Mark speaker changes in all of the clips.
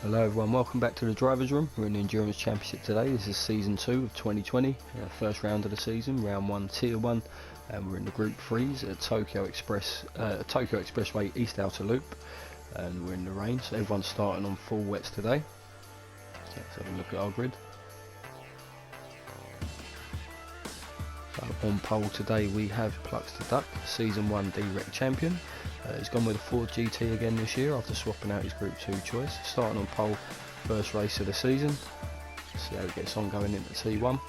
Speaker 1: Hello everyone, welcome back to the Drivers Room. We're in the Endurance Championship today. This is Season 2 of 2020, first round of the season, Round 1, Tier 1, and we're in the Group 3s at Tokyo Expressway East Outer Loop, and we're in the rain, so everyone's starting on full wets today. So let's have a look at our grid. So on pole today we have Plux the Duck, Season 1 Drec champion. He's gone with a Ford GT again this year after swapping out his Group 2 choice. Starting on pole, first race of the season. See how he gets on going into T1.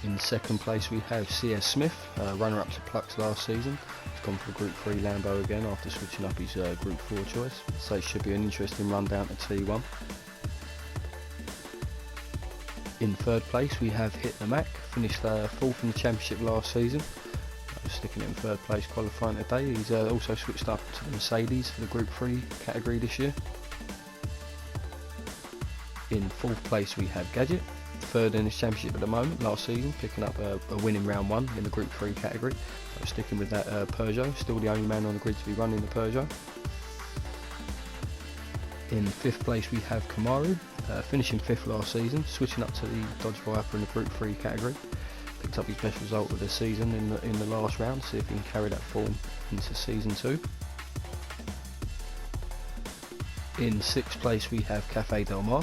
Speaker 1: In second place we have CS Smith, runner-up to Plux last season. He's gone for the Group 3 Lambo again after switching up his Group 4 choice. So it should be an interesting run down to T1. In third place we have Hit the Mac, finished fourth in the championship last season. Sticking it in third place qualifying today. He's also switched up to the Mercedes for the Group 3 category this year. In fourth place we have Gadget, third in his championship at the moment, last season, picking up a win in round 1 in the Group 3 category. So sticking with that Peugeot, still the only man on the grid to be running the Peugeot. In fifth place we have Kamaru, finishing fifth last season, switching up to the Dodge Viper in the Group 3 category. Picked up his best result of the season in the last round, see if he can carry that form into Season 2. In sixth place we have Cafe Del Mar,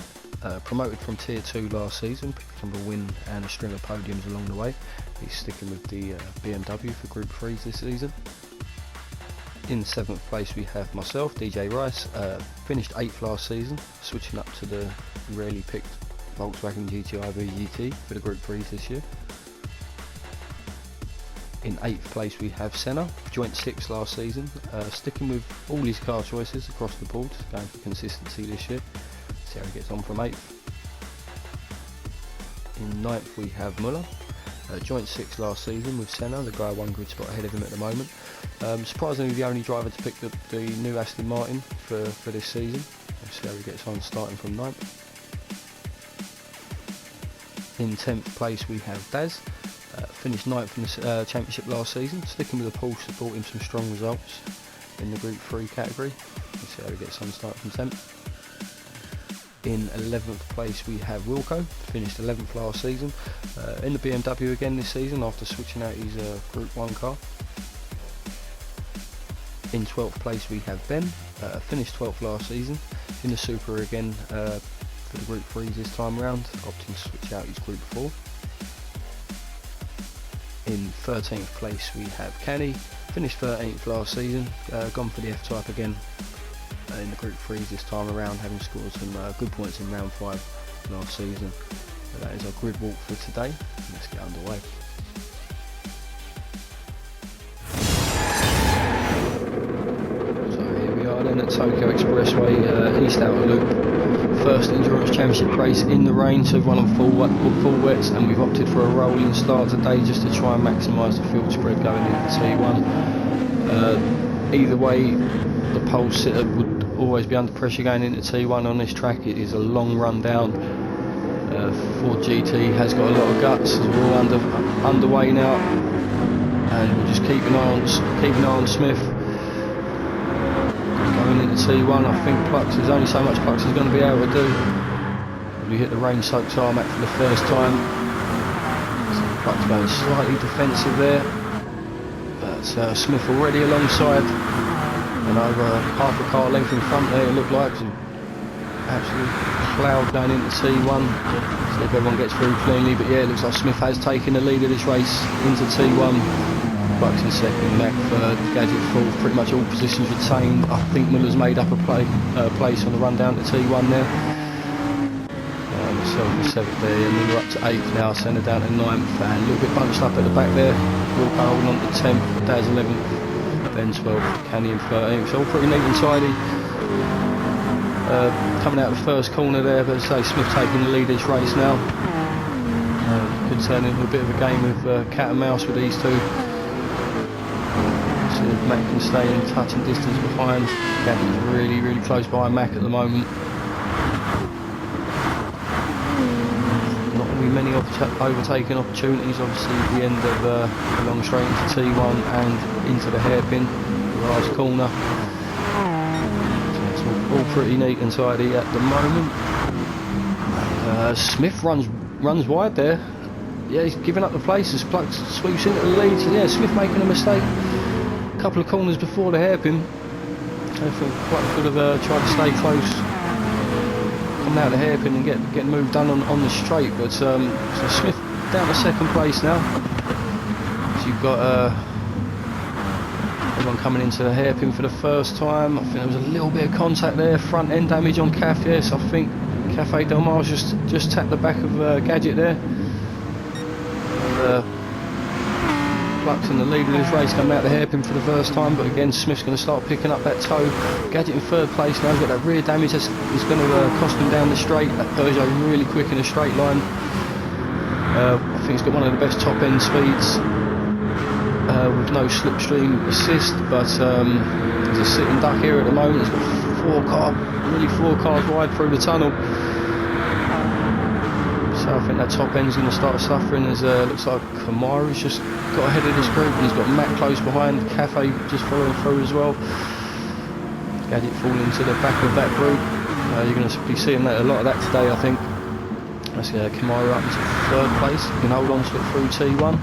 Speaker 1: promoted from Tier 2 last season, picked up a win and a string of podiums along the way. He's sticking with the BMW for Group 3s this season. In seventh place we have myself, DJ Rice, finished 8th last season, switching up to the rarely picked Volkswagen GTI VGT for the Group 3s this year. In 8th place we have Senna, joint 6th last season, sticking with all his car choices across the board, going for consistency this year. See how he gets on from 8th. In 9th we have Muller, joint 6th last season with Senna, the guy one grid spot ahead of him at the moment. Surprisingly the only driver to pick the new Aston Martin for this season. Let's see how he gets on starting from 9th. In 10th place we have Daz. Finished 9th in the championship last season, sticking with a Porsche that brought him some strong results in the Group 3 category. Let's see how he gets on starting from 10th. In 11th place we have Wilco, finished 11th last season, in the BMW again this season after switching out his Group 1 car. In 12th place we have Ben, finished 12th last season, in the Supra again for the Group 3s this time round, opting to switch out his Group 4. In 13th place we have Kenny, finished 13th last season, gone for the F-Type again in the Group 3s this time around, having scored some good points in round 5 last season. So that is our grid walk for today. Let's get underway. So here we are then at Tokyo Expressway East Outer Loop. First Endurance Championship race in the rain, so everyone on full wets, and we've opted for a rolling start today just to try and maximise the field spread going into T1. Either way, the pole sitter would always be under pressure going into T1 on this track. It is a long run down. Ford GT has got a lot of guts. We're all underway now, and we'll just keep an eye on Smith. Going into T1, I think there's only so much Plux is going to be able to do. We hit the rain-soaked tarmac for the first time. So Plux going slightly defensive there, but Smith already alongside and over half a car length in front there. It looked like it was an absolute cloud going into T1. See if everyone gets through cleanly, but yeah, it looks like Smith has taken the lead of this race into T1. Plux in second, Mac third, Gadget fourth, pretty much all positions retained. I think Muller's made up a place on the run down to T1 there. Myself in seventh there, and Muller up to 8th now, Senna down to 9th, and a little bit bunched up at the back there. Wilco holding on to 10th, Daz 11th, Ben 12th, Canny in 13th, so all pretty neat and tidy. Coming out of the first corner there, but as I say, Smith taking the lead this race now. Could turn into a bit of a game of cat and mouse with these two. Mac can stay in touching distance behind. Gadget's really close behind Mac at the moment. Not really many overtaking opportunities. Obviously the end of the long straight into T1 and into the hairpin, the last corner. So it's all all pretty neat and tidy at the moment. Smith runs wide there. Yeah, he's giving up the place as Plucks sweeps into the lead. So yeah, Smith making a mistake. A couple of corners before the hairpin. I think Plucks could have tried to stay close, come out the hairpin and get move done on the straight. But so Smith down to second place now. So you've got everyone coming into the hairpin for the first time. I think there was a little bit of contact there, front end damage on Caff. Yes, I think Cafe Del Mar's just tapped the back of Gadget there. And, Plucks in the lead of this race coming out the hairpin for the first time, but again Smith's going to start picking up that toe. Gadget in third place now. He's got that rear damage that's going to cost him down the straight. That Peugeot really quick in a straight line. I think he's got one of the best top end speeds with no slipstream assist, but he's a sitting duck here at the moment. He's got four cars wide through the tunnel. So I think that top end's going to start suffering as looks like Kamaru's just got ahead of this group, and he's got Matt close behind, Cafe just following through as well. Gadget falling to the back of that group. You're going to be seeing that a lot of that today, I think. Let's get Kamaru up into third place. You can hold on to it through T1.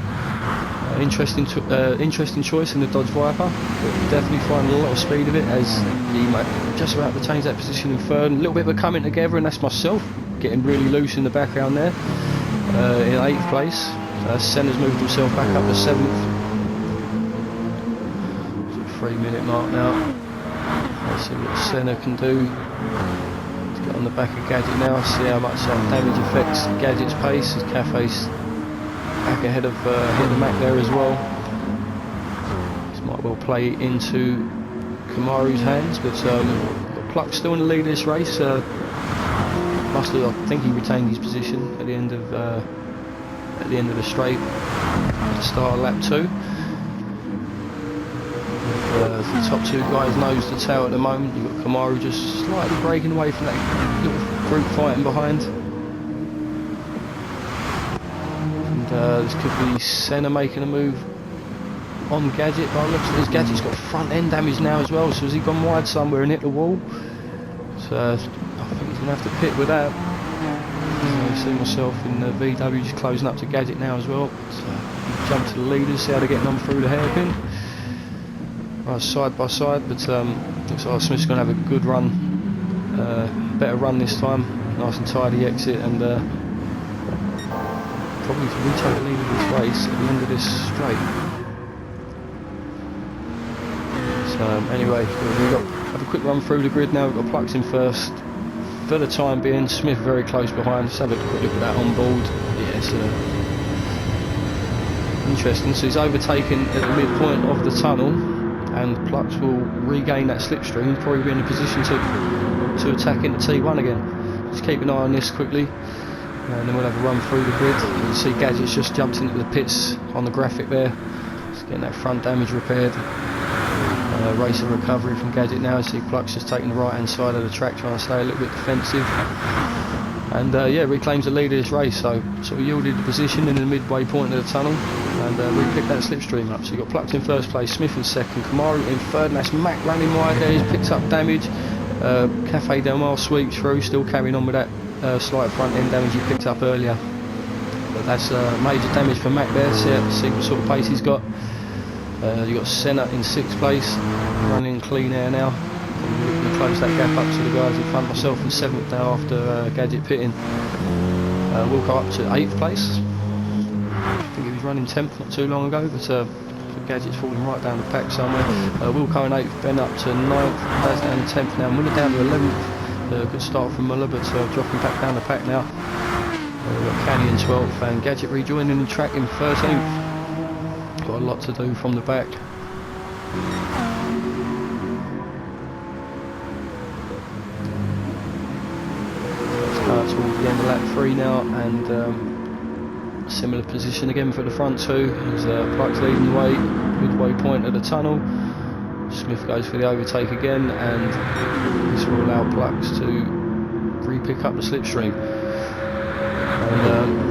Speaker 1: Interesting choice in the Dodge Viper. But definitely finding a lot of speed of it as he might just about to change that position in third. A little bit of a coming together, and that's myself getting really loose in the background there. In 8th place. Senna's moved himself back up to 7th. 3-minute mark now. Let's see what Senna can do. Let's get on the back of Gadget now, see how much damage affects Gadget's pace as Cafe's back ahead of the Mac there as well. This might well play into Kamaru's hands, but Pluck still in the lead of this race. I think he retained his position at the end of the straight at the start of lap 2. The top two guys nose to tail at the moment. You've got Kamaru just slightly breaking away from that little group fighting behind. And this could be Senna making a move on Gadget. By the looks of this, Gadget's got front end damage now as well, so has he gone wide somewhere and hit the wall? So I think he's going to have to pit with that. I see myself in the VW just closing up to Gadget now as well. So jump to the leaders, see how they're getting on through the hairpin. Right, side by side, but looks like Smith's going to have a good run, better run this time. Nice and tidy exit, and probably to retake the lead of this race at the end of this straight. So anyway, we've got have a quick run through the grid now. We've got Plucks in first for the time being. Smith very close behind. Let's have a quick look at that on board. Yes, interesting. So he's overtaken at the midpoint of the tunnel, and Plucks will regain that slipstream, probably be in a position to attack into T1 again. Just keep an eye on this quickly, and then we'll have a run through the grid. You can see Gadget's just jumped into the pits on the graphic there. Just getting that front damage repaired. Race and recovery from Gadget now. See Plucks just taking the right hand side of the track, trying to stay a little bit defensive, and yeah, reclaims the lead of this race. So sort of yielded the position in the midway point of the tunnel, and we picked that slipstream up. So you've got Plucks in first place, Smith in second, Kamaru in third, and that's Mac running wide there. He's picked up damage. Cafe Del Mar sweeps through, still carrying on with that slight front end damage he picked up earlier. But that's major damage for Mac there. See what sort of pace he's got. You've got Senna in 6th place, running clean air now. We close that gap up to the guys in front. Myself in 7th now after Gadget pitting. We'll go up to 8th place. I think he was running 10th not too long ago, but Gadget's falling right down the pack somewhere. Wilco in 8th, Ben up to 9th, Daz down to 10th now. Muller down to 11th. Good start from Muller, but dropping back down the pack now. We've got Canny in 12th, and Gadget rejoining the track in 13th. Got a lot to do from the back. Starts towards the end of lap 3 now, and similar position again for the front two. As Plucks leading the way, midway point of the tunnel. Smith goes for the overtake again, and this will allow Plucks to re-pick up the slipstream. And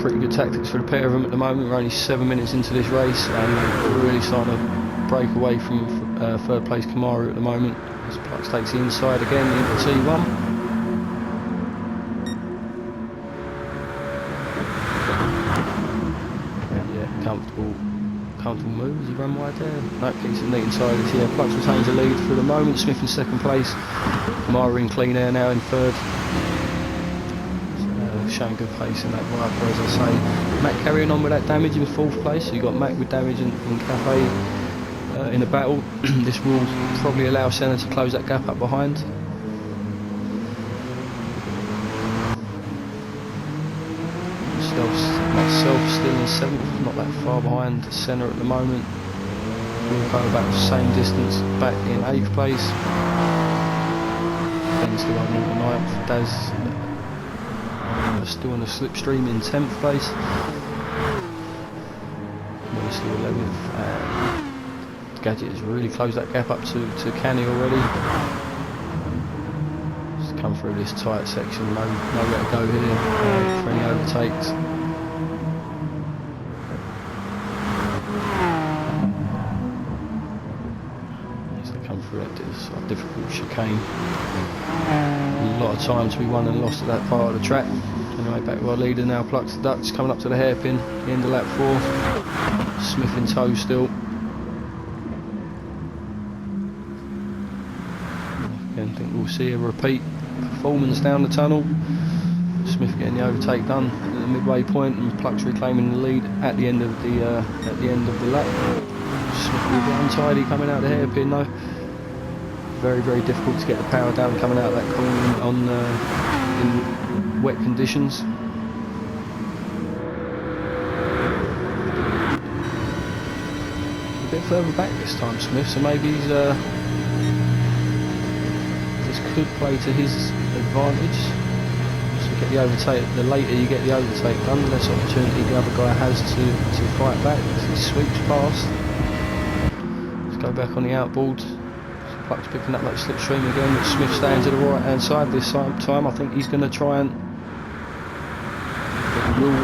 Speaker 1: pretty good tactics for the pair of them at the moment. We're only 7 minutes into this race, and we're really starting to break away from third place Kamaru at the moment. As Plux takes the inside again into T1. Yeah, comfortable move. Has he run wide there? No, keeps it neat inside. Yeah, Plux retains the lead for the moment. Smith in second place. Mara in clean air now in third. Showing good pace in that Viper, as I say. Mac carrying on with that damage in fourth place. So you got Mac with damage and Cafe in a battle. This will probably allow Senna to close that gap up behind. Myself still in seventh, not that far behind Senna at the moment. We'll go about the same distance back in eighth place. Ben's still on the ninth. Daz still on a slipstream in 10th place. We're still 11th, and Gadget has really closed that gap up to Canny already. Just come through this tight section, nowhere to go here for any overtakes. As they come through that difficult chicane. A lot of time to be won and lost at that part of the track. Anyway, back to our leader now, Plux the Dutch, coming up to the hairpin, the end of lap 4. Smith in tow still. Again, I think we'll see a repeat performance down the tunnel. Smith getting the overtake done at the midway point, and Plux reclaiming the lead at the end of the lap. Smith will be untidy coming out the hairpin though. Very, very difficult to get the power down coming out of that corner in wet conditions. A bit further back this time, Smith, so maybe he's this could play to his advantage. So get the overtake. The later you get the overtake done, the less opportunity the other guy has to fight back. So he sweeps past. Let's go back on the outboard. Plux picking up that slipstream again, but Smith staying to the right hand side this time. I think he's going to try and he will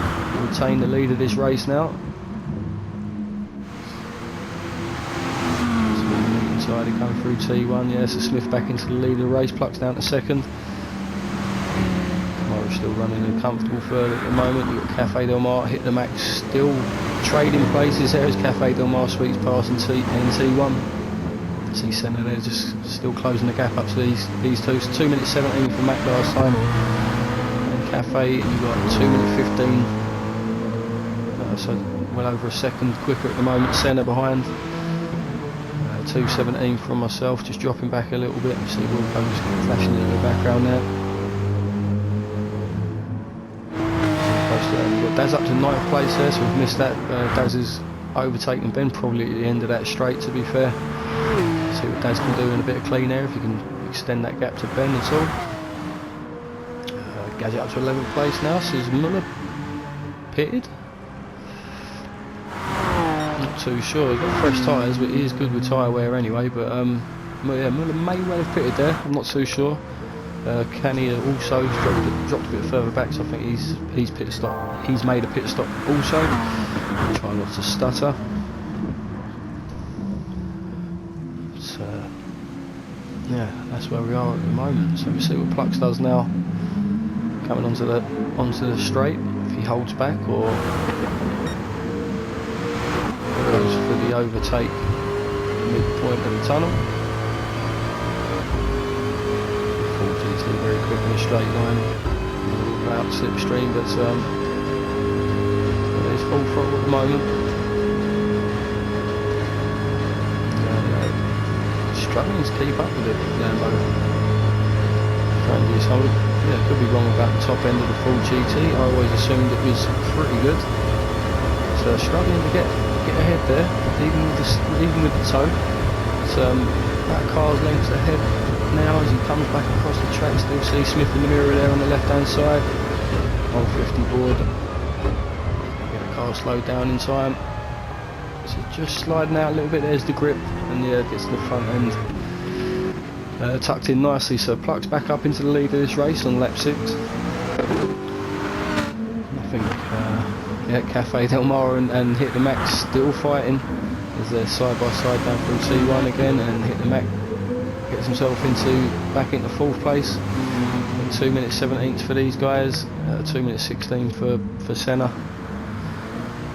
Speaker 1: retain the lead of this race now. Inside he come through T1, yeah, so Smith back into the lead of the race, Plux down to second. Mara's still running a comfortable third at the moment. You've got Cafe Del Mar, hit the max, still trading places there as Cafe Del Mar sweeps past in T1. See Senna there just still closing the gap up to these two. So 2 minutes 17 from Mac last time. And Cafe, you've got 2 minutes 15. So well over a second quicker at the moment. Senna behind. 2:17 from myself, just dropping back a little bit. You see Wilco's flashing in the background there. We've got Daz up to 9th place there, so we've missed that. Daz is overtaking Ben probably at the end of that straight, to be fair. See what Daz can do in a bit of clean air, if he can extend that gap to Ben at all. Gadget up to 11th place now, so is Muller pitted? Not too sure, he's got fresh tyres, but he is good with tyre wear anyway, but yeah, Muller may well have pitted there, I'm not too sure. Canny also dropped a bit further back, so I think he's pit stop. He's made a pit stop also. Try not to stutter. Yeah, that's where we are at the moment. So we see what Plux does now. Coming onto the straight, if he holds back or goes for the overtake midpoint of the tunnel. Full GT very quick in a straight line, out slipstream, but it's full throttle at the moment. Struggling to keep up with it, Lambo. Yeah, could be wrong about the top end of the full GT. I always assumed it was pretty good. So struggling to get ahead there, even with the tow. It's that car's length ahead now as he comes back across the track. Still see Smith in the mirror there on the left hand side. On 50 board. Get the car slowed down in time. So just sliding out a little bit, there's the grip, and yeah, gets to the front end tucked in nicely. So Plux back up into the lead of this race on lap 6. I think yeah, Cafe Del Mar and Hit the Max still fighting as they're side by side down through T1 again, and Hit the Max gets himself back into 4th place. 2 minutes 17 for these guys, 2 minutes 16 for Senna.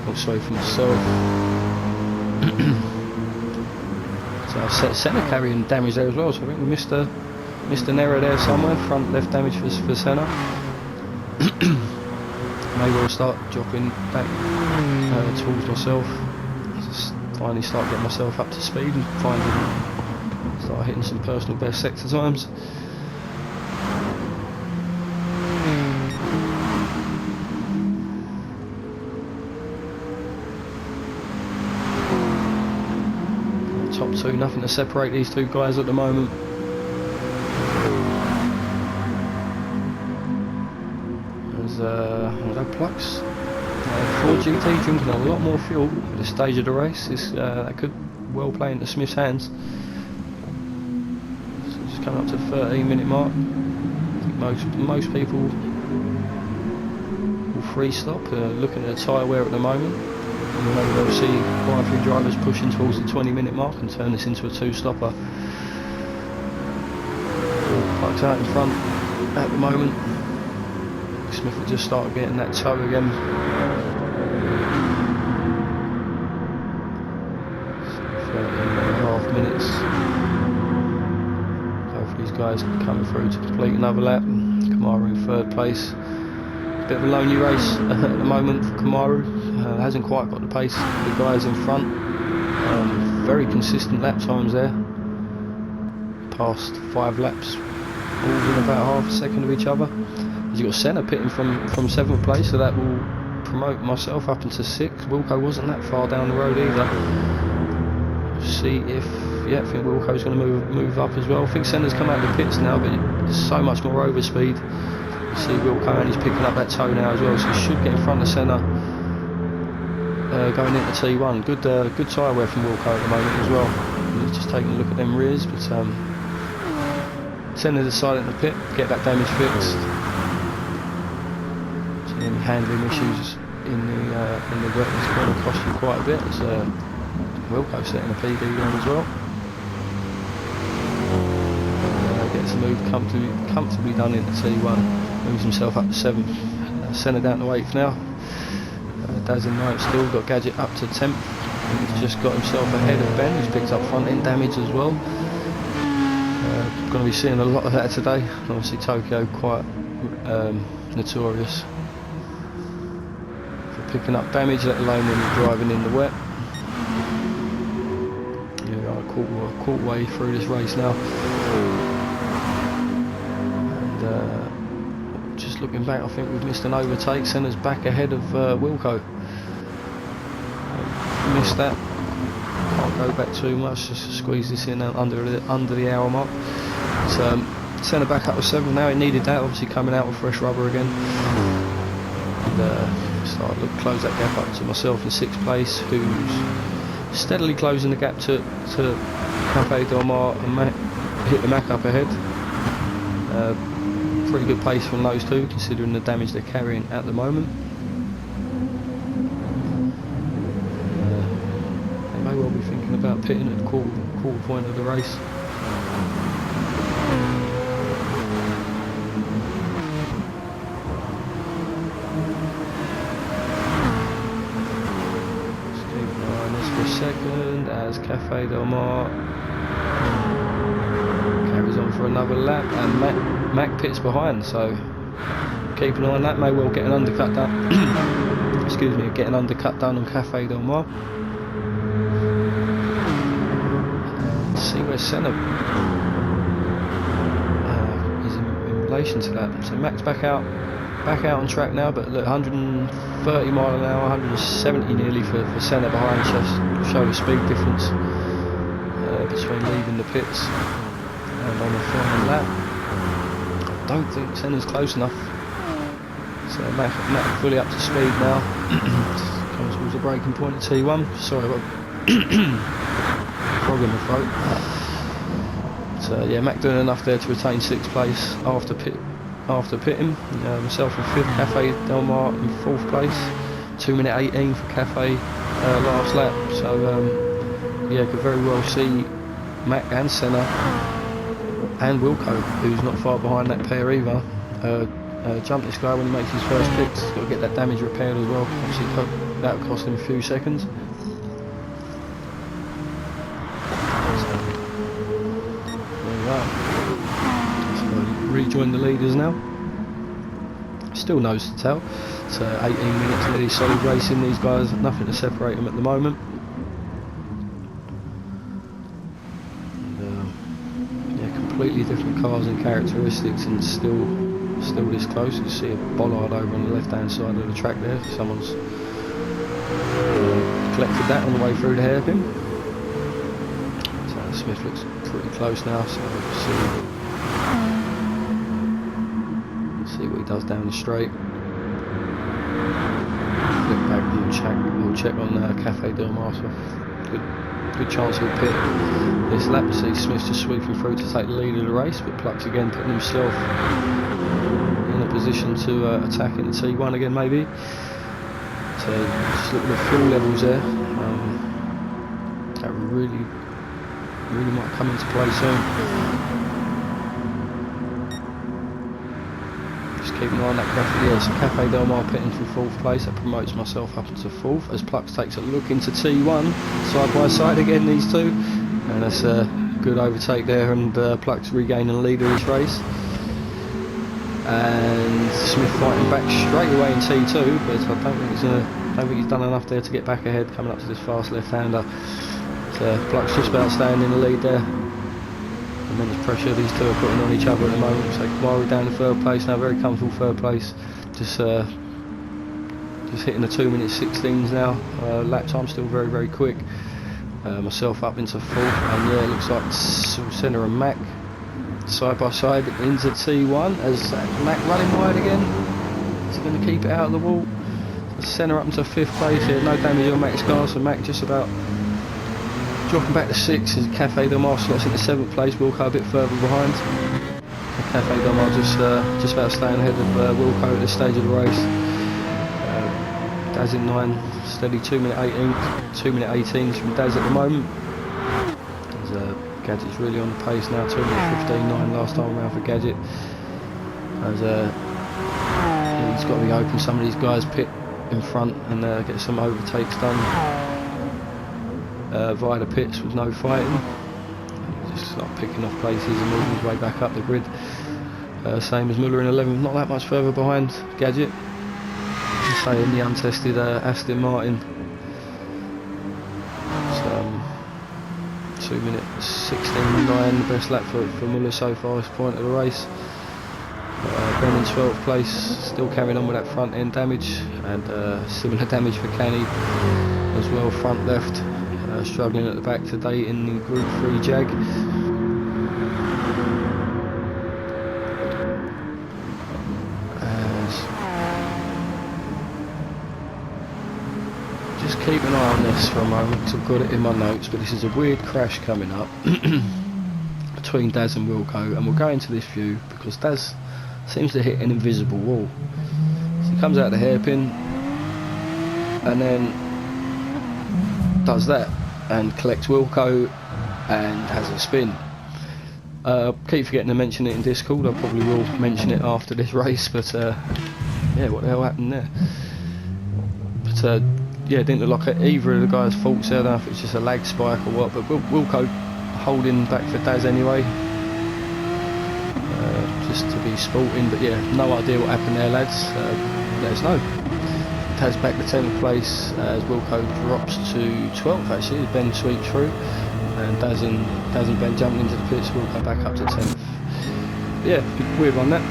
Speaker 1: Also for myself. So Senna carrying damage there as well, so I think we missed an error there somewhere. Front left damage for Senna. Maybe I'll start dropping back towards myself. Just finally start getting myself up to speed and start hitting some personal best sector times. Top 2, nothing to separate these 2 guys at the moment. There's Plux. Ford GT drinking a lot more fuel at this stage of the race. That could well play into Smith's hands. So just coming up to the 13-minute mark. I think most people will free stop. Looking at the tyre wear at the moment. Maybe we'll see quite a few drivers pushing towards the 20-minute mark and turn this into a 2-stopper. Parked out in front at the moment. Smith will just start getting that toe again. 13.5 minutes. Hopefully these guys can come through to complete another lap. Kamaru in 3rd place. Bit of a lonely race at the moment for Kamaru. Hasn't quite got the pace of the guys in front. Very consistent lap times there. Past 5 laps, all within about half a second of each other. You've got Senna pitting from 7th place, so that will promote myself up into 6th. Wilco wasn't that far down the road either. See if, yeah, I think Wilco's going to move up as well. I think Senna's come out of the pits now, but there's so much more overspeed. You see Wilco, and he's picking up that toe now as well, so he should get in front of Senna going into T1. Good tyre wear from Wilco at the moment as well. He's just taking a look at them rears, but Senna decided to pit, get that damage fixed. Any handling issues in the wet is going to cost you quite a bit. As Wilco setting a PB on as well. Gets a move comfortably done into T1. Moves himself up to 7th. Senna down to 8th now. Daz in 9th still, got Gadget up to 10th. He's just got himself ahead of Ben, who's picked up front end damage as well. Going to be seeing a lot of that today. Obviously Tokyo quite notorious for picking up damage, let alone when you're driving in the wet. Yeah, a quarter way through this race now. And just looking back, I think we've missed an overtake. Senna's back ahead of Wilco. Missed that. Can't go back too much, just squeeze this in under the hour mark. So Senna back up to 7th now. He needed that, obviously coming out with fresh rubber again. And close that gap up to myself in 6th place, who's steadily closing the gap to Cafe Del Mar and hit the Mac up ahead. Pretty good pace from those two, considering the damage they're carrying at the moment. They may well be thinking about pitting at the quarter point of the race. Just keep an eye on this for a second as Cafe Del Mar carries on for another lap, and Mac pits behind, so keep an eye on that. May well get an undercut done. Excuse me, get an undercut done on Cafe Del Mar. And see where Senna is in relation to that. So Mac's back out on track now, but look, 130 mile an hour, 170 nearly for Senna behind. Show the speed difference between leaving the pits and on the final lap. I don't think Senna's close enough. So Mac fully up to speed now. Comes towards the braking point at T1. Sorry about frog in the throat. So yeah, Mac doing enough there to retain 6th place after pitting. Myself in 5th, Cafe Del Mar in 4th place. 2 minute 18 for Cafe last lap. So yeah, could very well see Mac and Senna and Wilco, who's not far behind that pair either. Jump this guy when he makes his first picks. He's got to get that damage repaired as well. Obviously that'll cost him a few seconds. So, there we are. So rejoin the leaders now. Still nose to tail. So 18 minutes nearly solid racing. These guys, nothing to separate them at the moment. And, yeah, completely different cars and characteristics, and still this close. You see a bollard over on the left hand side of the track there. Someone's collected that on the way through the hairpin. So Smith looks pretty close now, so we'll see what he does down the straight. Flip back, we'll check on Cafe Del Mar. Good chance he'll pit this lap. See Smith just sweeping through to take the lead of the race, but Pluck's again putting himself in a position to attack in the T1 again maybe. So just look at the fuel levels there. That really might come into play soon. Just keep an eye on that Cafe. Yeah, so Cafe Del Mar pitting from 4th place. That promotes myself up into 4th as Pluck takes a look into T1 side by side again, these two, and that's a good overtake there, and Pluck's regaining the lead of this race. And Smith fighting back straight away in T2, but I don't think he's done enough there to get back ahead coming up to this fast left-hander. So Pluck's just about staying in the lead there. Tremendous pressure these two are putting on each other at the moment. So Kamari down in 3rd place now, very comfortable 3rd place. Just hitting the 2:16 now. Lap time still very quick. Myself up into 4th, and yeah, it looks like Senna and Mac side by side into T1 as Mac running wide again. Is he going to keep it out of the wall? Senna up into 5th place here, no damage on Mac's car, so Mac just about dropping back to 6th as Cafe Del Mar slots into 7th place. Wilco a bit further behind. Cafe Del Mar just about staying ahead of Wilco at this stage of the race. Daz in 9, steady 2:18 from Daz at the moment. Gadget's really on the pace now, 2:15.9 last time around for Gadget. As he's got to be open, some of these guys pit in front and get some overtakes done via the pits with no fighting. Just like picking off places and moving his way back up the grid. Same as Muller in 11th, not that much further behind Gadget. Say in the untested Aston Martin. 2:16.9, the best lap for Muller so far at this point of the race. Ben in 12th place, still carrying on with that front end damage, and similar damage for Kenny as well, front left, struggling at the back today in the Group 3 Jag. Just keep an eye on this for a moment because I've got it in my notes, but this is a weird crash coming up between Daz and Wilco, and we'll go into this view because Daz seems to hit an invisible wall. So he comes out the hairpin and then does that and collects Wilco and has a spin. Keep forgetting to mention it in Discord. I probably will mention it after this race, but yeah, what the hell happened there? But yeah, it didn't look like either of the guys' faults there. I don't know if it's just a lag spike or what, but Wilco holding back for Daz anyway, just to be sporting. But yeah, no idea what happened there, lads. Let us know. Daz back to 10th place as Wilco drops to 12th actually as Ben sweeps through, and Daz and Ben jumping into the pits. Wilco back up to 10th. Yeah, weird on that.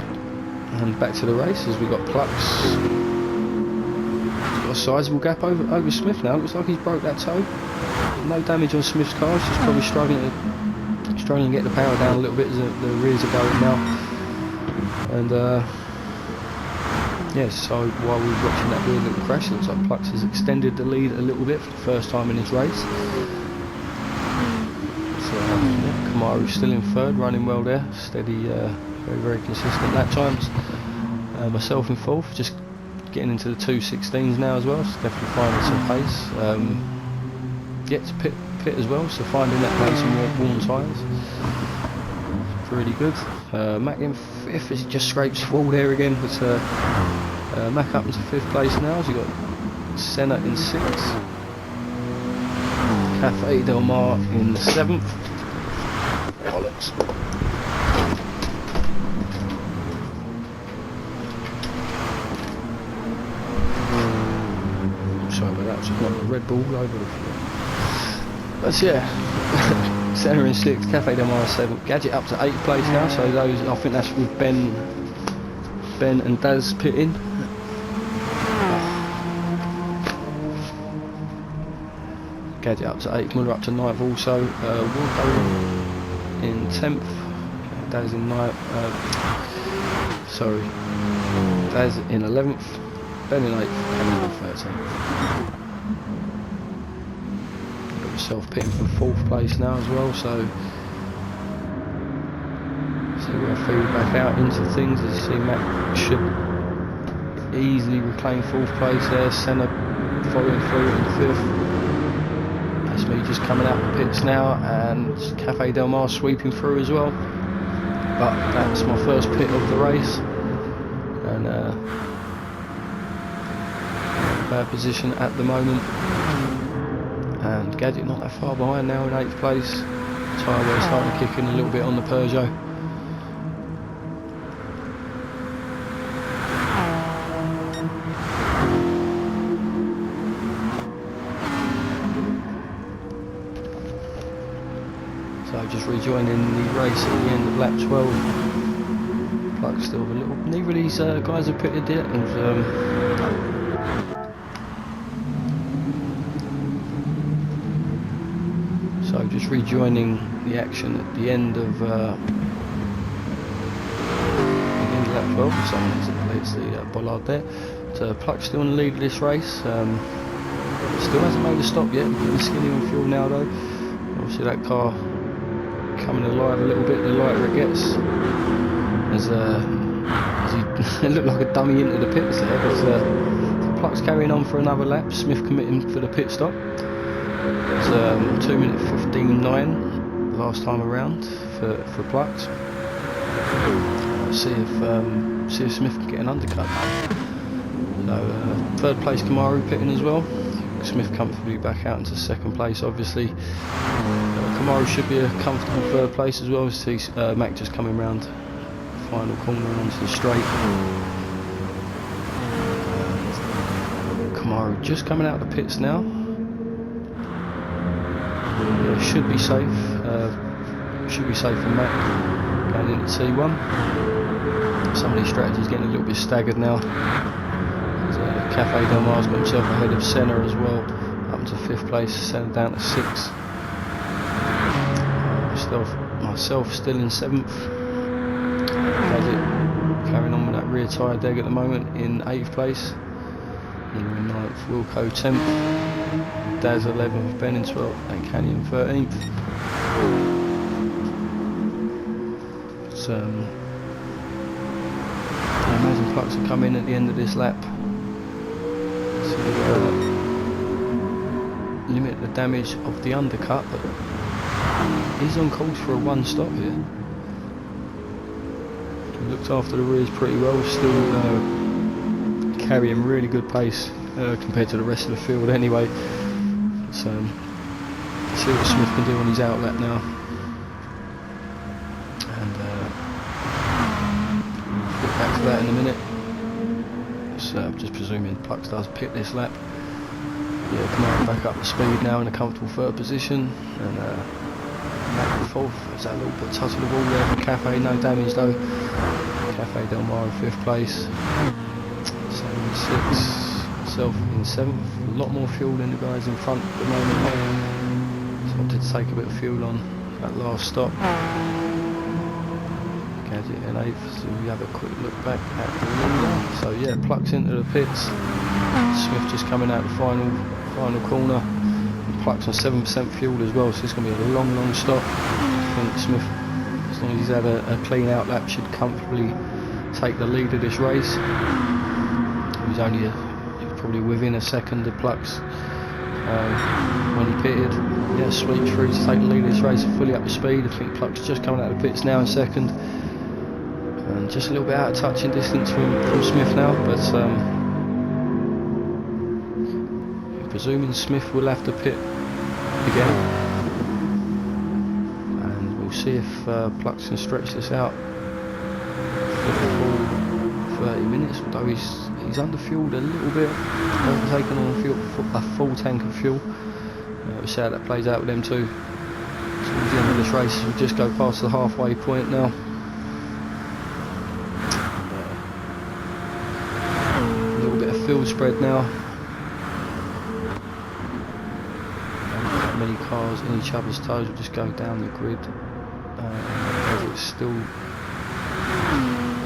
Speaker 1: And back to the race as we got Plucks. A sizable gap over Smith now. Looks like he's broke that toe. No damage on Smith's car. He's just probably struggling to get the power down a little bit as the rears are going now. And yeah, so while we were watching that weird little crash, it looks like Plux has extended the lead a little bit for the first time in his race. So yeah, Kamaru's still in 3rd, running well there. Steady, very consistent lap times. Myself in 4th, just getting into the 2:16s now as well, so definitely finding some pace. Yet to pit as well, so finding that place and warm tyres. really good. Mac in 5th as he just scrapes wall there again, but Mac up into 5th place now as he got Senna in 6th. Cafe Del Mar in 7th. Bollocks. Sorry about that, I've just knocked the Red Bull all over the floor. But yeah, Senna in 6th, Cafe Del Mar 7th, Gadget up to 8th place now, so those, I think that's with Ben and Daz pitting. Gadget up to 8th, Muller up to 9th also, Waldo in 10th, Daz in 9th, Daz in 11th, Ben in 8th, and in 13th. Self-pitting for 4th place now as well, so we'll feed back out into things. As you see, Mac should easily reclaim 4th place there, Senna following through in 5th. That's me just coming out the pits now, and Cafe Del Mar sweeping through as well. But that's my first pit of the race, and bad position at the moment. And Gadget not that far behind now in 8th place. Tyre wear starting to kick in a little bit on the Peugeot. So just rejoining the race at the end of lap 12. Pluck's still a little. Neither of these guys have pitted yet. So just rejoining the action at the end of lap 12. Someone exits the bollard there. So Pluck's still in the lead of this race. Still hasn't made a stop yet. Getting skinny on fuel now though. Obviously that car coming alive a little bit the lighter it gets. As he looked like a dummy into the pits there. But Pluck's carrying on for another lap. Smith committing for the pit stop. It's 2 minutes 15.9 last time around for Pluck's. See if Smith can get an undercut. So 3rd place Kamaru pitting as well. Smith comfortably back out into 2nd place. Obviously, Kamaru should be a comfortable 3rd place as well. See Mac just coming round the final corner and onto the straight. Kamaru just coming out of the pits now. Yeah, should be safe. Should be safe for Mac going into T1. Some of these strategies getting a little bit staggered now. Cafe Del Mar's got himself ahead of Senna as well, up to 5th place. Senna down to 6th. Myself still in 7th. Gadget carrying on with that rear tyre deg at the moment in 8th place. Miller in 9th, Wilco 10th. Daz 11th, Ben in 12th, and Canyon 13th. So, I imagine Plucks will come in at the end of this lap to limit the damage of the undercut, but he's on course for a 1 stop here. He looked after the rears pretty well, still carrying really good pace compared to the rest of the field anyway. So, see what Smith can do on his outlet now. And we'll get back to that in a minute. So, I'm just presuming Plucks does pit this lap. Yeah, come on, back up to speed now in a comfortable 3rd position. And back and 4th. There's that little bit touch of the wall there for Cafe, no damage though. Cafe Del Mar in 5th place. 76. Myself in 7th. A lot more fuel than the guys in front at the moment. So I wanted to take a bit of fuel on that last stop. Gadget in 8th, so we have a quick look back at the leader. So yeah, Plucks into the pits. Smith just coming out the final corner. And Plucks on 7% fuel as well, so it's going to be a long stop. I think Smith, as long as he's had a clean out lap, should comfortably take the lead of this race. He's only probably within a second of Plucks when he pitted. Yeah, sweet through to take the lead of this race, fully up to speed. I think Pluck's just coming out of the pits now in second, and just a little bit out of touch in distance from Smith now, but I'm presuming Smith will have to pit again, and we'll see if Plucks can stretch this out for the full 30 minutes, although he's under-fueled a little bit, overtaken on a full tank of fuel. We'll see how that plays out with them two. Towards the end of this race, we'll just go past the halfway point now. A little bit of field spread now. Don't have many cars in each other's toes. We'll just go down the grid. As it's still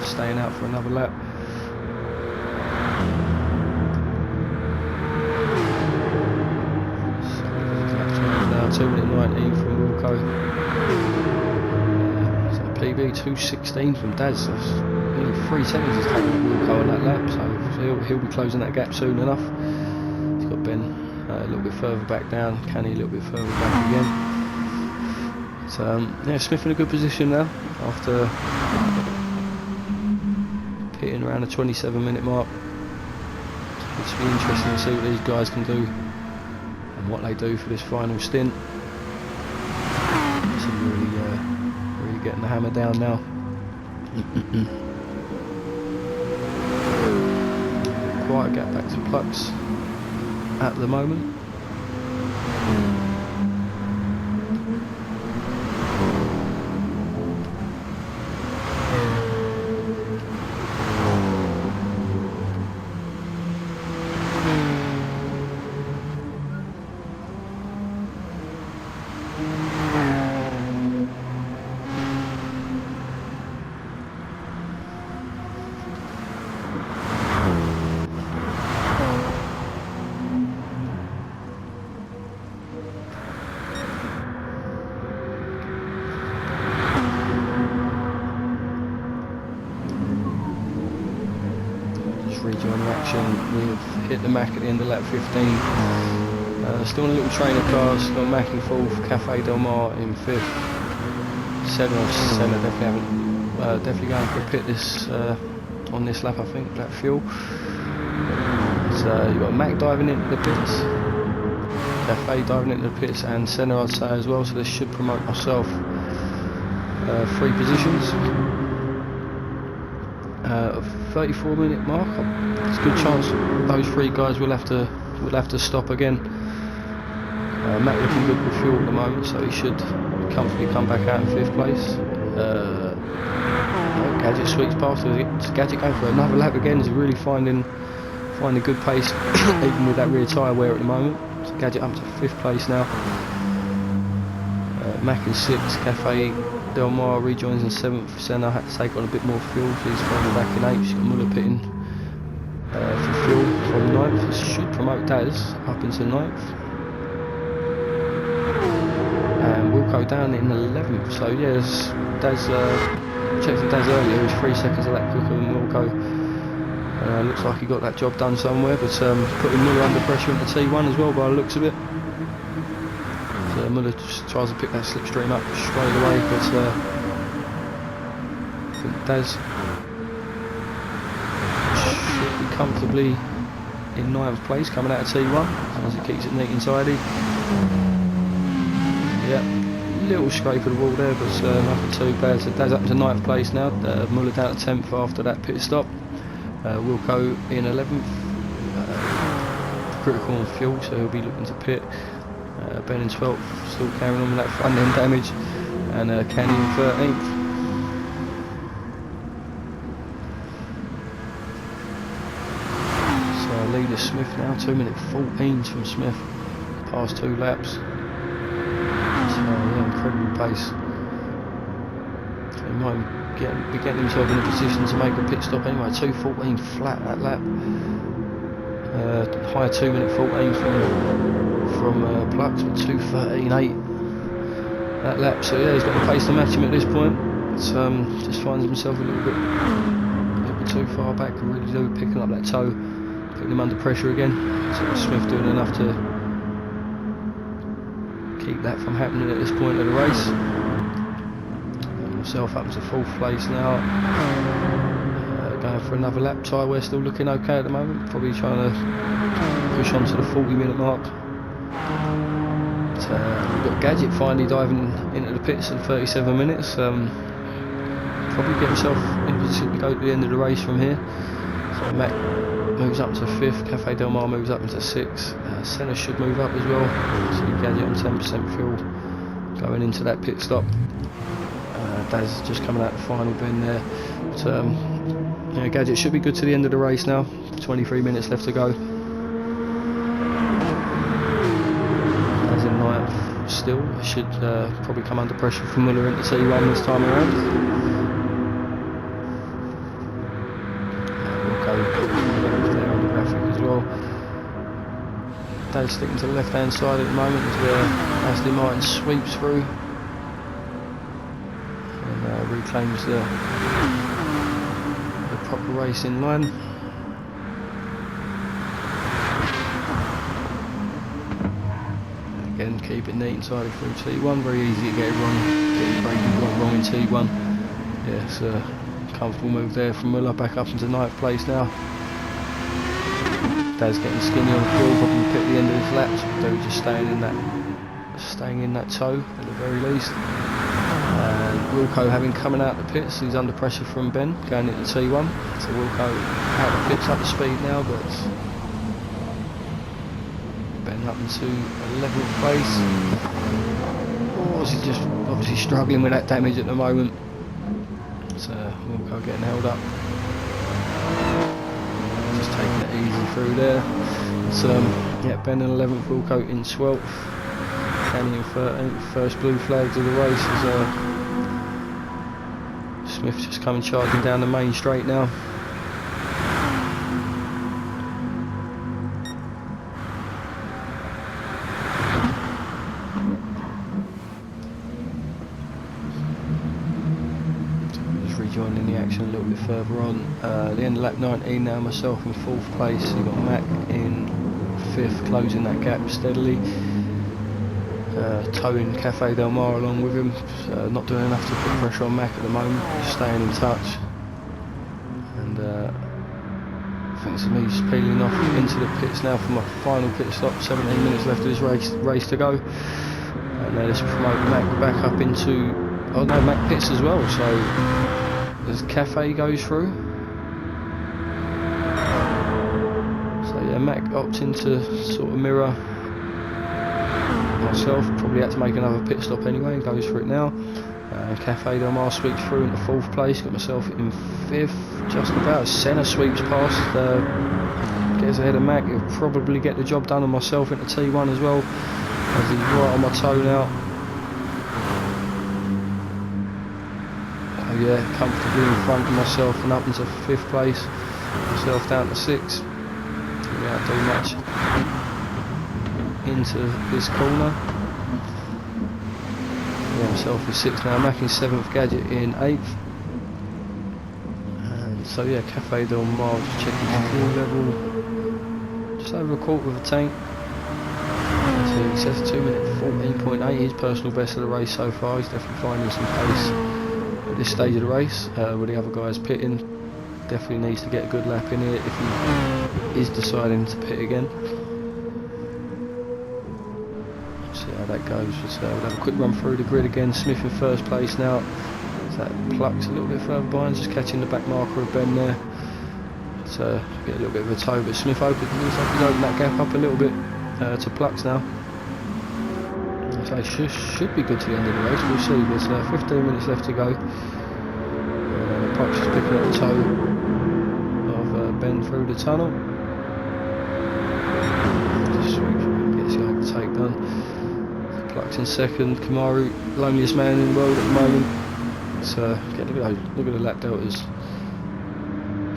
Speaker 1: staying out for another lap. Now 2 minute 19 from Wilco. So PB 2:16 from Daz. That's nearly 3 seconds he's taken Wilco on that lap, so he'll be closing that gap soon enough. He's got Ben a little bit further back down, Canny a little bit further back again. So yeah, Smith in a good position now after pitting around the 27 minute mark. It's be interesting to see what these guys can do and what they do for this final stint. So really getting the hammer down now. Quite a gap back to Plucks at the moment. Rejoin the action. We've hit the Mac at the end of lap 15. Still in a little train of cars. Got Mac in fourth, Cafe Del Mar in fifth. Senna definitely going for a pit this on this lap, I think. Lap fuel. So you've got Mac diving into the pits, Cafe diving into the pits, and Senna I'd say as well. So this should promote myself 3 positions. 34 minute mark. It's a good chance those 3 guys will have to stop again. Matt looking good with fuel at the moment, so he should comfortably come back out in 5th place. Gadget sweeps past. It's Gadget going for another lap again. He's really finding good pace even with that rear tyre wear at the moment. So Gadget up to 5th place now. Mac in 6th, Cafe Del Mar rejoins in 7th. Senna had to take on a bit more fuel, so he's finally back in 8th. She's got Muller pitting for fuel from 9th. This should promote Daz up into 9th. And Wilco down in 11th. So yes, Daz, checked with Daz earlier, he was 3 seconds of that quicker than Wilco. Looks like he got that job done somewhere, but putting Muller under pressure into T1 as well by the looks of it. Muller just tries to pick that slipstream up straight away, but I think Daz should be comfortably in 9th place coming out of T1 as he keeps it neat and tidy. Yeah, little scrape of the wall there, but nothing too bad. So Daz up to 9th place now. Muller down to 10th after that pit stop. Wilco in 11th. Critical on fuel, so he'll be looking to pit. Ben in 12th, still carrying on with that front end damage, and Canny in 13th. So leader Smith now, 2 minute 14s from Smith, past 2 laps. So yeah, incredible pace. So he might be getting himself in a position to make a pit stop anyway. 2:14 flat that lap. Higher 2 minute 14 from Plucks, but 2:13.8 that lap. So yeah, he's got the pace to match him at this point. Just finds himself a little bit too far back, and really do picking up that toe, putting him under pressure again. So Smith doing enough to keep that from happening at this point of the race. Myself up to 4th place now. Going for another lap. Tyre we're still looking okay at the moment. Probably trying to push on to the 40-minute mark. But, we've got Gadget finally diving into the pits in 37 minutes. Probably get himself in position to go to the end of the race from here. So Mac moves up to 5th, Cafe Del Mar moves up into 6th. Senna should move up as well. See Gadget on 10% fuel going into that pit stop. Daz just coming out the final bend there. But, yeah, Gadget should be good to the end of the race now. 23 minutes left to go. As in 9th still, should probably come under pressure from Muller into T1 this time around. We'll go there on the graphic as well. Daz sticking to the left hand side at the moment as Aston Martin sweeps through and reclaims the proper racing line. Again, keep it neat and tidy through T1. Very easy to get it wrong. Getting braking wrong in T1. Yeah, it's a comfortable move there from Muller back up into 9th place now. Daz getting skinny on the fuel, probably pit at the end of his laps. So just staying in that tow at the very least. And Wilco having coming out the pits, he's under pressure from Ben going into T1. So Wilco out the pits up to speed now, but Ben up into 11th place. Or is he just obviously struggling with that damage at the moment? So Wilco getting held up. Just taking it easy through there. So yeah, Ben in 11th, Wilco in 12th. Danny in 13th, first blue flags of the race as Smith just coming charging down the main straight now. Just rejoining the action a little bit further on. The end of lap 19 now, myself in 4th place. You've got Mac in 5th, closing that gap steadily. Towing Cafe Del Mar along with him, not doing enough to put pressure on Mac at the moment, just staying in touch. And I think it's me just peeling off into the pits now for my final pit stop. 17 minutes left of this race to go. And let's promote Mac back up into, oh no, Mac pits as well, so as Cafe goes through. So yeah, Mac opting to sort of mirror myself, probably had to make another pit stop anyway and goes for it now. Cafe Del Mar sweeps through into 4th place, got myself in 5th just about. Senna sweeps past, gets ahead of Mac. He'll probably get the job done on myself into T1 as well, as he's right on my toe now. Oh yeah, comfortably in front of myself and up into 5th place, myself down to 6th. Without doing much into this corner. Yeah, myself in 6th now, Mac in 7th, Gadget in 8th. And so yeah, Cafe Del Mar just checking fuel level, just over a quarter of a tank. So he says 2 minute 14.8, his personal best of the race so far. He's definitely finding some pace at this stage of the race, with the other guys pitting. Definitely needs to get a good lap in here if he is deciding to pit again. See how that goes. So we'll have a quick run through the grid again. Smith in 1st place now. So that plucks a little bit further behind, just catching the back marker of Ben there. So get a little bit of a tow, but Smith looks like he's opened that gap up a little bit to Plux now. So should be good to the end of the race. We'll see. There's 15 minutes left to go. Plux is picking up the toe of Ben through the tunnel. Just gets the overtake done. Plux in 2nd, Kamaru, loneliest man in the world at the moment. So look at the lap deltas.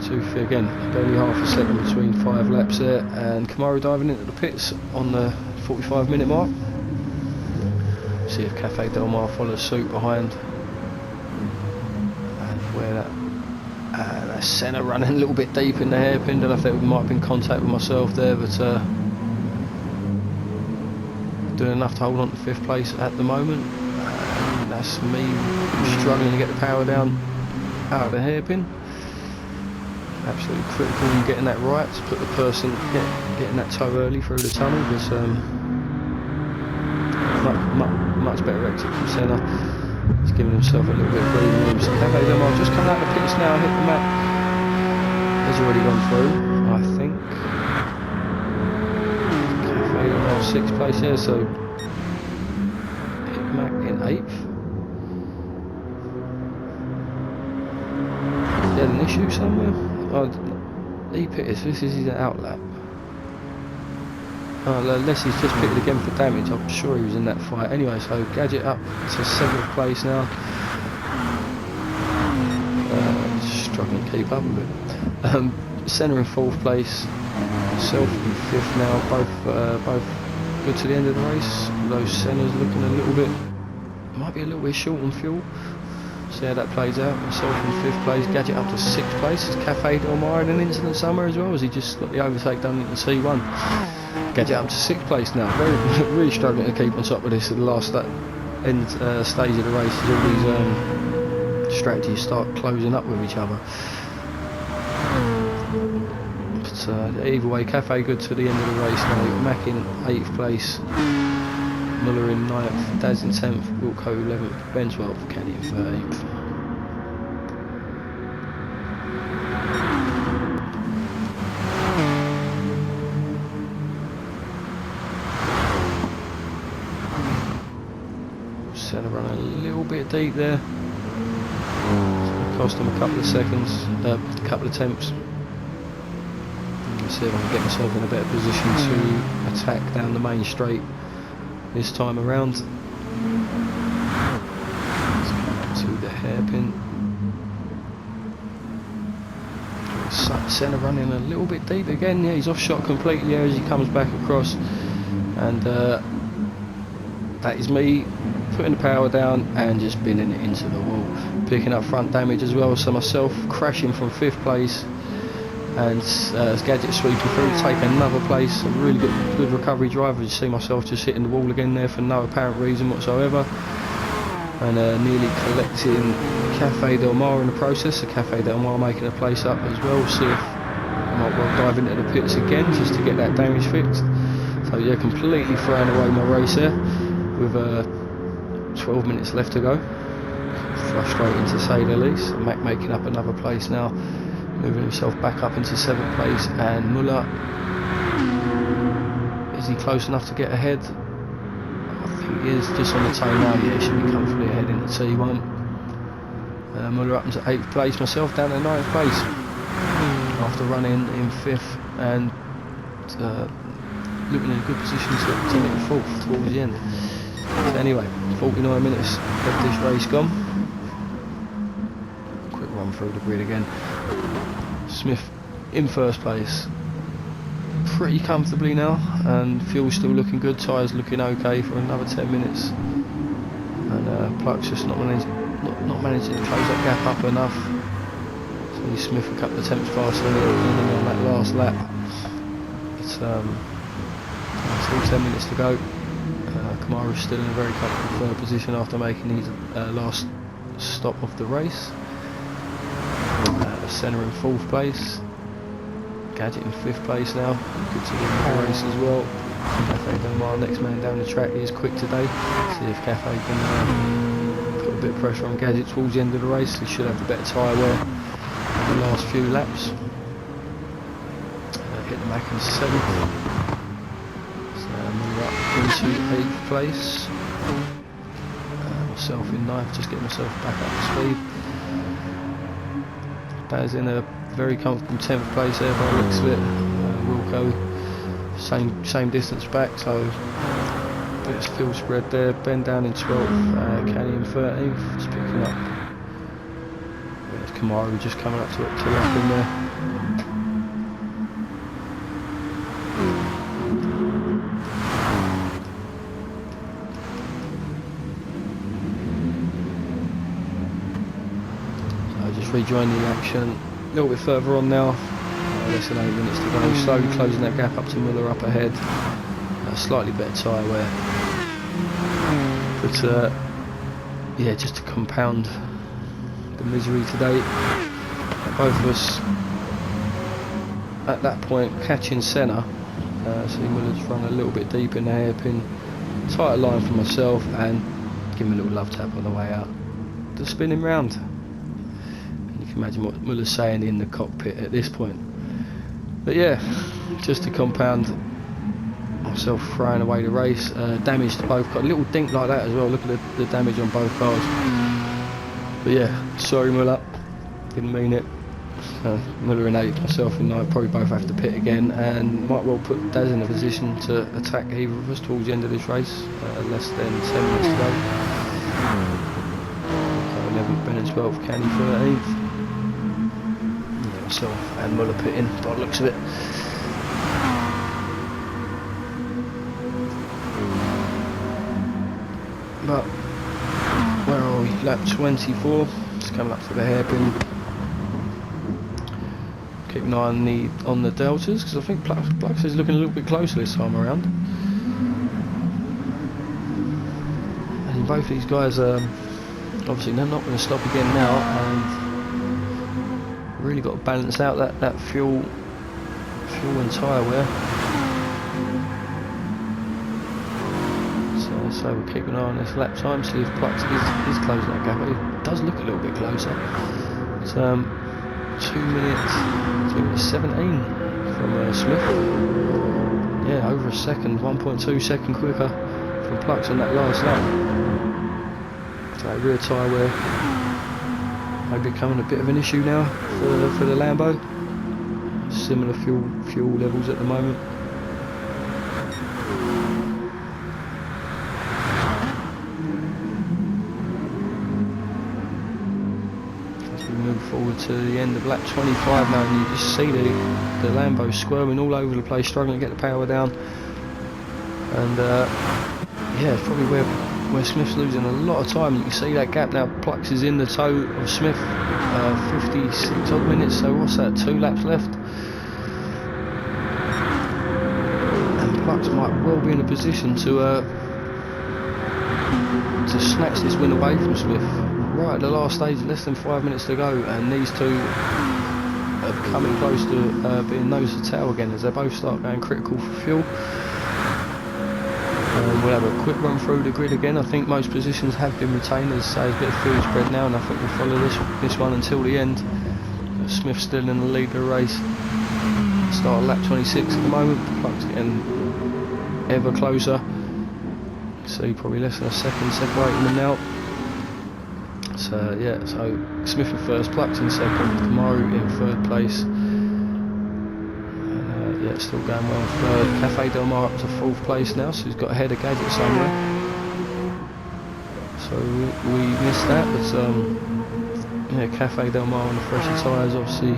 Speaker 1: Too thick again, barely half a second between 5 laps there, and Kamaru diving into the pits on the 45-minute mark. See if Cafe Del Mar follows suit behind. And where that's Senna running a little bit deep in the hairpin. Don't know if there might have been contact with myself there, but doing enough to hold on to 5th place at the moment. That's me struggling to get the power down out of the hairpin. Absolutely critical in getting that right to put the person getting that toe early through the tunnel. Because much better exit from centre. He's giving himself a little bit of breathing room. So Cafe Del Mar just coming out of the pits now, hit the map. Has already gone through, I think. Cafe Del Mar 6th place here, so hit the map in 8th. Is there an issue somewhere? Oh, he pitted, this is his out lap. Unless he's just pitted again for damage, I'm sure he was in that fight. Anyway, so Gadget up to 7th place now. Struggling to keep up with it. Senna in 4th place, myself in 5th now, both good to the end of the race. Although Senna's looking a little bit, might be a little bit short on fuel. See how that plays out. Myself in 5th place, Gadget up to 6th place. Is Cafe Del Mar in an incident somewhere as well? Has he just got the overtake done into C1? Gadget up to 6th place now. Really struggling to keep on top of this at the last end stage of the race. All these strategies start closing up with each other. But either way, Cafe good to the end of the race now. You've got Mack in 8th place, Muller in 9th, Daz in 10th, Wilco 11th, Ben 12th, Kenny in 13th. Senna running a little bit deep there. It's going to cost him a couple of seconds, a couple of attempts. Let's see if I can get myself in a better position to attack down the main straight this time around. Let's come up to the hairpin. Senna running a little bit deep again. Yeah, he's off shot completely here as he comes back across, and that is me putting the power down and just binning it into the wall, picking up front damage as well. So myself crashing from 5th place, and as Gadget sweeping through, take another place. A really good recovery drive. You see myself just hitting the wall again there for no apparent reason whatsoever, and nearly collecting Cafe Del Mar in the process. So Cafe Del Mar making a place up as well. See if I might well dive into the pits again just to get that damage fixed. So yeah, completely throwing away my race there with 12 minutes left to go. Frustrating to say the least. Mack making up another place now, moving himself back up into 7th place, and Muller, is he close enough to get ahead? I think he is, just on the tail now. Yeah, he should be comfortably ahead into T1. Muller up into 8th place, myself down to 9th place after running in 5th and looking in a good position to get 4th towards the end. So anyway, 49 minutes of this race gone. Quick run through the grid again. Smith in 1st place, pretty comfortably now, and fuel's still looking good, tyres looking okay for another 10 minutes, and Pluck's just not managing to close that gap up enough. So Smith a couple of attempts faster than on that last lap. It's still 10 minutes to go. Kamara's still in a very comfortable 3rd position after making his last stop of the race. Senna in 4th place, Gadget in 5th place now, good to get in the race as well. Cafe Del Mar, next man down the track, he is quick today. See if Cafe can put a bit of pressure on Gadget towards the end of the race. He should have the better tyre wear in the last few laps. Hit the Mack in 7th. Up into 8th place. Myself in 9th, just getting myself back up to speed. Daz in a very comfortable 10th place there by the looks of it. Wilco, same distance back, so a bit of field spread there. Ben down in 12th, Kenny in 13th, just picking up. There's Kamara just coming up to lap in there. Rejoin the action a little bit further on now, less than 8 minutes to go, slowly closing that gap up to Muller up ahead, slightly better tyre wear. But yeah, just to compound the misery today, both of us at that point catching centre. See Muller's run a little bit deep in the hairpin, tighter line for myself, and give him a little love tap on the way out to spin him round. And you can imagine what Muller's saying in the cockpit at this point. But yeah, just to compound myself throwing away the race, damage to both cars, a little dink like that as well. Look at the damage on both cars. But yeah, sorry Muller, didn't mean it. Muller and 8th, myself and 9th probably both have to pit again, and might well put Daz in a position to attack either of us towards the end of this race. Less than 10 minutes to go. 11th, Ben and 12th, Candy 13th. Yeah, myself and Muller pitting by the looks of it. But where are we? Lap 24. Just coming up to the hairpin. Keep an eye on the deltas, because I think Plux is looking a little bit closer this time around. And both these guys, obviously they're not going to stop again now, and really got to balance out that fuel and tyre wear. So we'll keep an eye on this lap time, see if Plux is closing that gap. It does look a little bit closer. It's 2 minutes 17 from Smith. Yeah, over a second, 1.2 second quicker from Plux on that last lap. So rear tyre wear may be becoming a bit of an issue now for the Lambo. Similar fuel levels at the moment. Forward to the end of lap 25 now, and you just see the Lambo squirming all over the place, struggling to get the power down. And yeah, it's probably where Smith's losing a lot of time. You can see that gap now. Plux is in the toe of Smith, 56 odd minutes, so what's that, 2 laps left? And Plux might well be in a position to snatch this win away from Smith. Right at the last stage, less than 5 minutes to go, and these two are coming close to being nose to tail again as they both start going critical for fuel. We'll have a quick run through the grid again. I think most positions have been retained, as say, a bit of fuel spread now, and I think we'll follow this one until the end. Smith's still in the lead of the race. Start at lap 26 at the moment. Plux getting ever closer. So probably less than a second separating them now. So yeah, so Smith in first, Plux in second, Kamaru in third place. Yeah, still going well in third. Cafe Del Mar up to fourth place now, so he's got ahead of Gadget somewhere. So we missed that, but yeah, Cafe Del Mar on the fresher tyres, obviously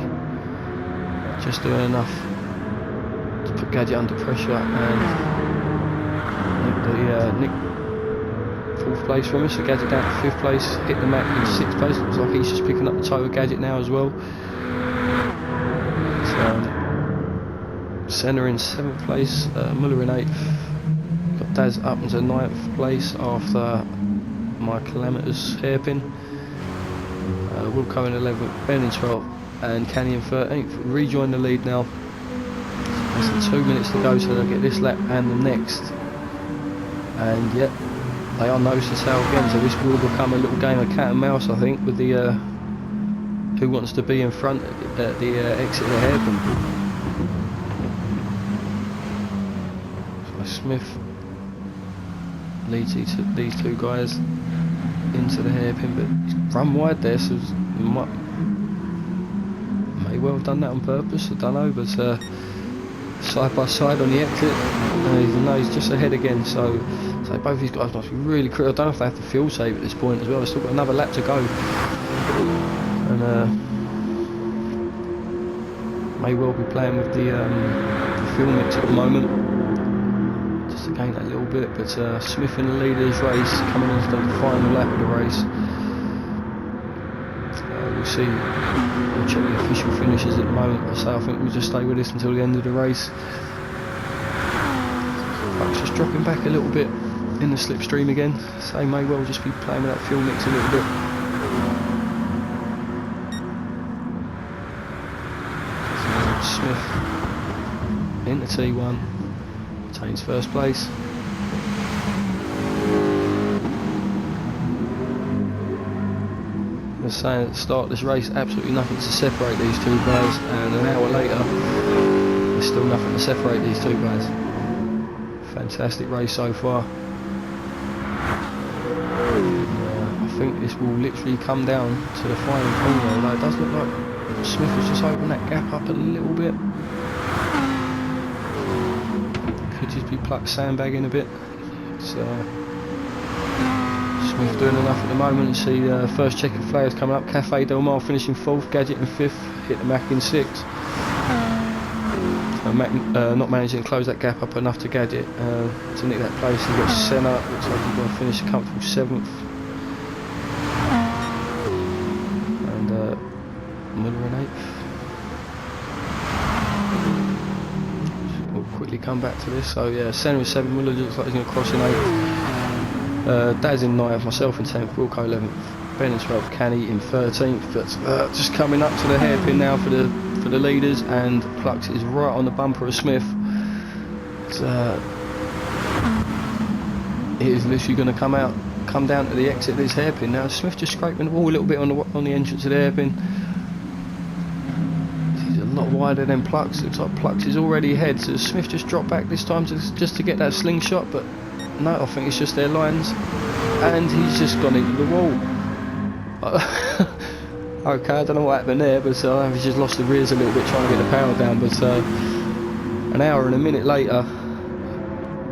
Speaker 1: just doing enough to put Gadget under pressure, and Nick fourth place from us, so Gadget down to 5th place, hit the map in 6th place. Looks like he's just picking up the toe of Gadget now as well. So, Senna in 7th place, Muller in 8th, got Daz up into 9th place after my calamitous hairpin. Wilco in 11th, Ben in 12th, and Canny in 13th. Rejoin the lead now. Less than 2 minutes to go, so they'll get this lap and the next. And yep, they are nose to tail again, so this will become a little game of cat and mouse, I think, with the who wants to be in front at the exit of the hairpin. So Smith leads these two guys into the hairpin, but he's run wide there, so may well have done that on purpose, I don't know, but side by side on the exit, he's just ahead again, so both these guys must be really critical. I don't know if they have to fuel save at this point as well. They've still got another lap to go, and may well be playing with the fuel mix at the moment just to gain that little bit. But Smith in the lead of this race, coming into the final lap of the race. We'll see. We'll check the official finishes at the moment, so I think we'll just stay with this until the end of the race. Plux just dropping back a little bit in the slipstream again, so they may well just be playing with that fuel mix a little bit. Smith into T1, retains first place. I was saying at the start of this race, absolutely nothing to separate these two guys, and an hour later there's still nothing to separate these two guys. Fantastic race so far. I think this will literally come down to the final corner, although it does look like Smith has just opened that gap up a little bit. Could just be Pluck sandbagging a bit. It's, Smith doing enough at the moment. You see first checkered flares coming up. Cafe Del Mar finishing 4th, Gadget in 5th, hit the Mac in 6th. Not managing to close that gap up enough to Gadget to nick that place. He got Senna, looks like he's going to finish a comfortable 7th. And Muller in 8th. We'll quickly come back to this. So yeah, Senna in 7th, Muller looks like he's going to cross in 8th. Daz in 9th, myself in 10th, Wilco 11th, Ben in 12th, Canny in 13th. But just coming up to the hairpin now for the leaders, and Plux is right on the bumper of Smith. It is literally going to come down to the exit of this hairpin now. Smith just scraping the wall a little bit on the entrance of the hairpin. He's a lot wider than Plux. Looks like Plux is already ahead. So Smith just dropped back this time just to get that slingshot, but no, I think it's just their lines, and he's just gone into the wall. Okay, I don't know what happened there, but he's just lost the rears a little bit trying to get the power down. But an hour and a minute later,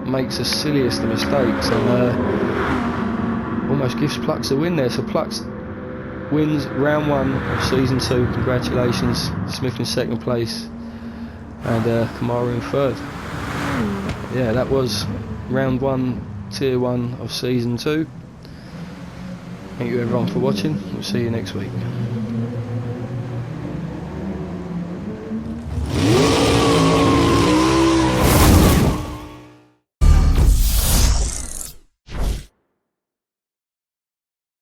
Speaker 1: makes the silliest of mistakes and almost gives Plux a win there. So Plux wins round 1 of season 2. Congratulations, Smith in 2nd place, and Kamara in 3rd. Yeah, that was round 1, tier 1 of season 2. Thank you everyone for watching. We'll see you next week.